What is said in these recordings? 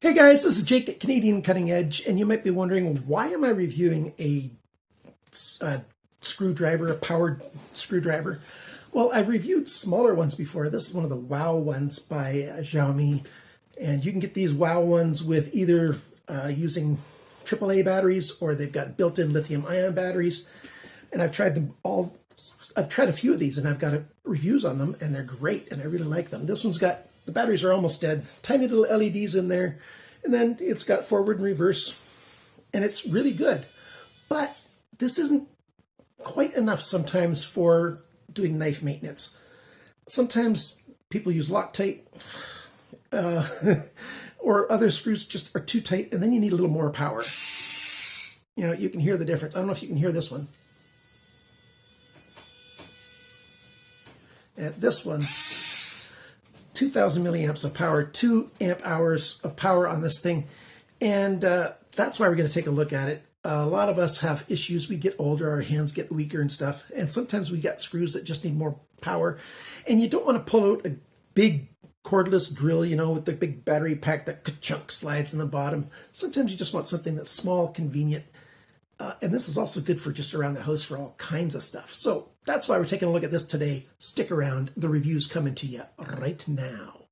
Hey guys, this is Jake at Canadian Cutting Edge, and you might be wondering, why am I reviewing a screwdriver, a powered screwdriver? Well, I've reviewed smaller ones before. This is one of the WOW ones by Xiaomi, and you can get these WOW ones with either using AAA batteries or they've got built-in lithium-ion batteries. And I've tried them all. I've tried a few of these, and I've got reviews on them, and they're great, and I really like them. This one's got, the batteries are almost dead, tiny little LEDs in there, and then it's got forward and reverse, and it's really good. But this isn't quite enough sometimes for doing knife maintenance. Sometimes people use Loctite, or other screws just are too tight, and then you need a little more power. You know, you can hear the difference. I don't know if you can hear this one. And this one, 2,000 milliamps of power, 2 amp hours of power on this thing. And that's why we're going to take a look at it. A lot of us have issues. We get older, our hands get weaker and stuff. And sometimes we got screws that just need more power. And you don't want to pull out a big cordless drill, you know, with the big battery pack that ka-chunk slides in the bottom. Sometimes you just want something that's small, convenient. And this is also good for just around the house for all kinds of stuff. So that's why we're taking a look at this today. Stick around. The review's coming to you right now.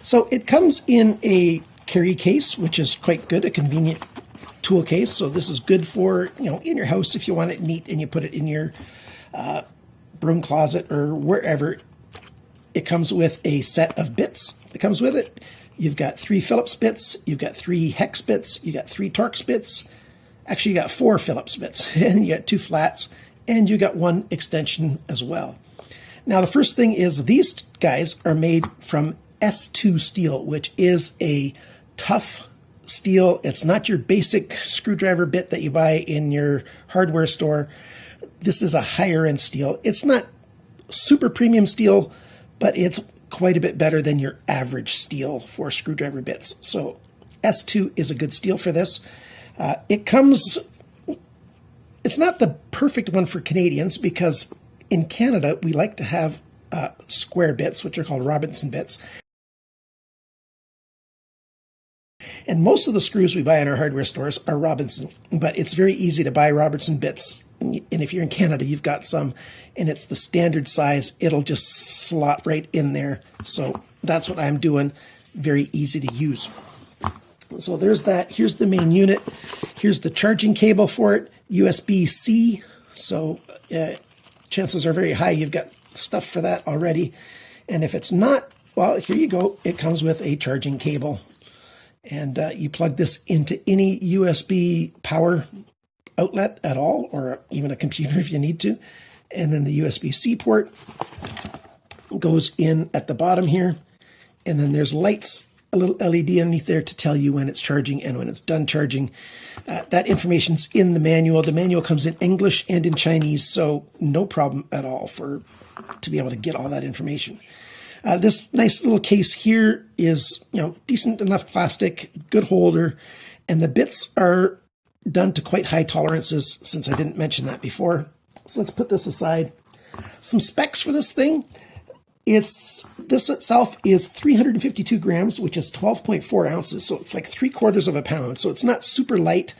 So it comes in a carry case, which is quite good, a convenient tool case. So this is good for, you know, in your house if you want it neat and you put it in your broom closet or wherever. It comes with a set of bits that comes with it. You've got 3 Phillips bits, you've got 3 hex bits, you got 3 Torx bits. Actually, you got 4 Phillips bits, and you got 2 flats, and you got 1 extension as well. Now, the first thing is these guys are made from S2 steel, which is a tough steel. It's not your basic screwdriver bit that you buy in your hardware store. This is a higher end steel. It's not super premium steel, but it's quite a bit better than your average steel for screwdriver bits. So S2 is a good steel for this. It's not the perfect one for Canadians because in Canada, we like to have square bits, which are called Robinson bits. And most of the screws we buy in our hardware stores are Robinson, but it's very easy to buy Robinson bits. And if you're in Canada, you've got some, and it's the standard size. It'll just slot right in there. So that's what I'm doing. Very easy to use. So there's that. Here's the main unit. Here's the charging cable for it, USB-C. So chances are very high you've got stuff for that already. And if it's not, well, here you go. It comes with a charging cable. And you plug this into any USB power outlet at all, or even a computer if you need to. And then the USB-C port goes in at the bottom here. And then there's lights, a little LED underneath there to tell you when it's charging and when it's done charging. That information's in the manual. The manual comes in English and in Chinese, so no problem at all to be able to get all that information. This nice little case here is, you know, decent enough plastic, good holder, and the bits are done to quite high tolerances, since I didn't mention that before. So let's put this aside. Some specs for this thing. This itself is 352 grams, which is 12.4 ounces. So it's like 3/4 of a pound. So it's not super light,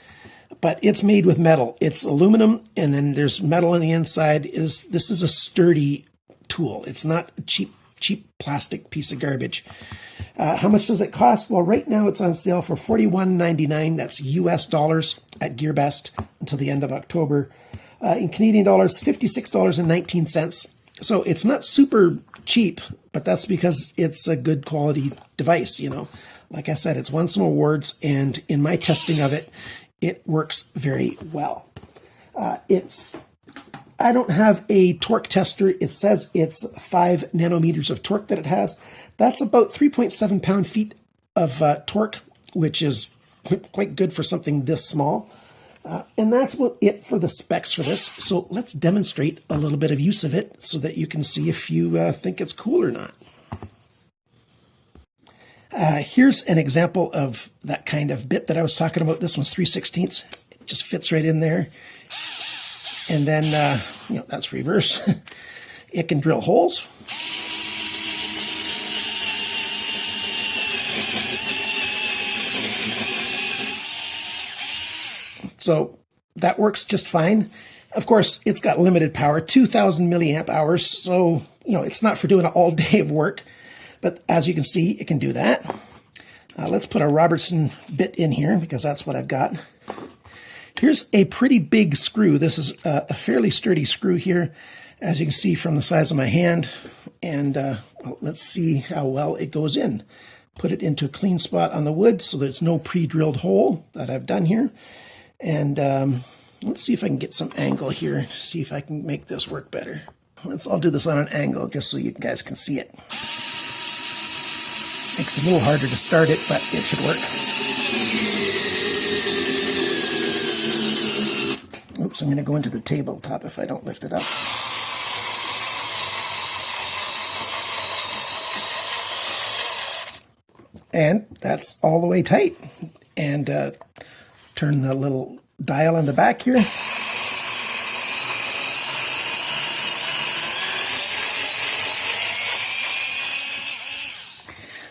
but it's made with metal. It's aluminum, and then there's metal on the inside. This is a sturdy tool. It's not a cheap plastic piece of garbage. How much does it cost? Well, right now it's on sale for $41.99. That's US dollars at GearBest until the end of October. In Canadian dollars, $56.19. So it's not super cheap, but that's because it's a good quality device, you know. Like I said, it's won some awards, and in my testing of it, it works very well. I don't have a torque tester. It says it's 5 nanometers of torque that it has. That's about 3.7 pound-feet of torque, which is quite good for something this small. And that's about it for the specs for this. So let's demonstrate a little bit of use of it so that you can see if you think it's cool or not. Here's an example of that kind of bit that I was talking about. This one's 3/16. It just fits right in there. And then, that's reverse. It can drill holes. So that works just fine. Of course, it's got limited power, 2,000 milliamp hours. So, it's not for doing an all day of work. But as you can see, it can do that. Let's put a Robertson bit in here because that's what I've got. Here's a pretty big screw. This is a fairly sturdy screw here, as you can see from the size of my hand. And well, let's see how well it goes in. Put it into a clean spot on the wood so there's no pre-drilled hole that I've done here. And let's see if I can get some angle here, see if I can make this work better. I'll do this on an angle just so you guys can see it. Makes it a little harder to start it, but it should work. Oops, I'm going to go into the tabletop if I don't lift it up. And that's all the way tight. And turn the little dial on the back here.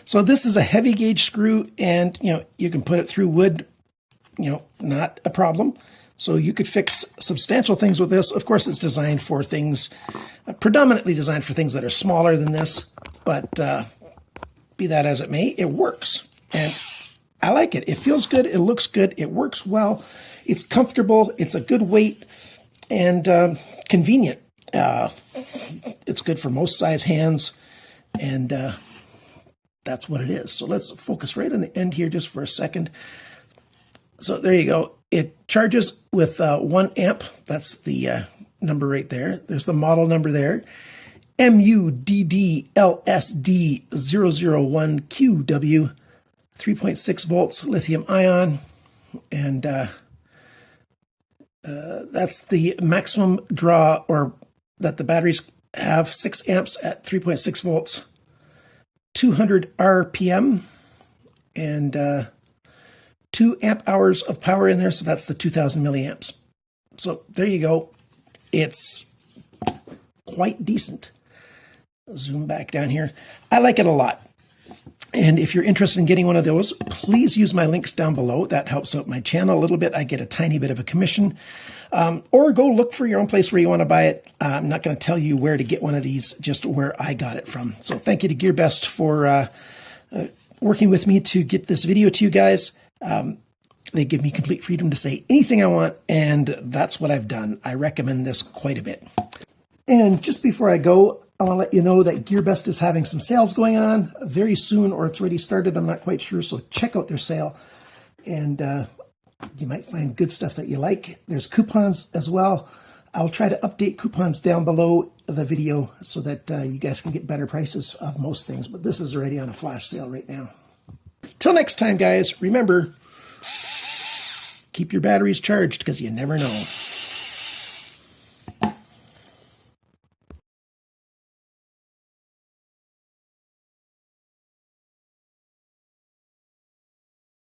So this is a heavy gauge screw, and you can put it through wood, not a problem. So you could fix substantial things with this. Of course, it's designed for things, predominantly designed for things that are smaller than this, but be that as it may, it works. And I like it. It feels good. It looks good. It works well. It's comfortable. It's a good weight and convenient. It's good for most size hands, and that's what it is. So let's focus right on the end here just for a second. So there you go. It charges with 1 amp. That's the number right there. There's the model number there. MUDDLSD001QW, 3.6 volts lithium ion. And that's the maximum draw, or that the batteries have, 6 amps at 3.6 volts. 200 RPM and 2 amp hours of power in there, so that's the 2,000 milliamps. So there you go. It's quite decent. Zoom back down here. I like it a lot. And if you're interested in getting one of those, please use my links down below. That helps out my channel a little bit. I get a tiny bit of a commission. Or go look for your own place where you want to buy it. I'm not going to tell you where to get one of these, just where I got it from. So thank you to GearBest for working with me to get this video to you guys. They give me complete freedom to say anything I want, and that's what I've done. I recommend this quite a bit. And just before I go, I want to let you know that GearBest is having some sales going on very soon, or it's already started. I'm not quite sure, so check out their sale. And you might find good stuff that you like. There's coupons as well. I'll try to update coupons down below the video so that you guys can get better prices of most things. But this is already on a flash sale right now. Till next time, guys, remember, keep your batteries charged because you never know.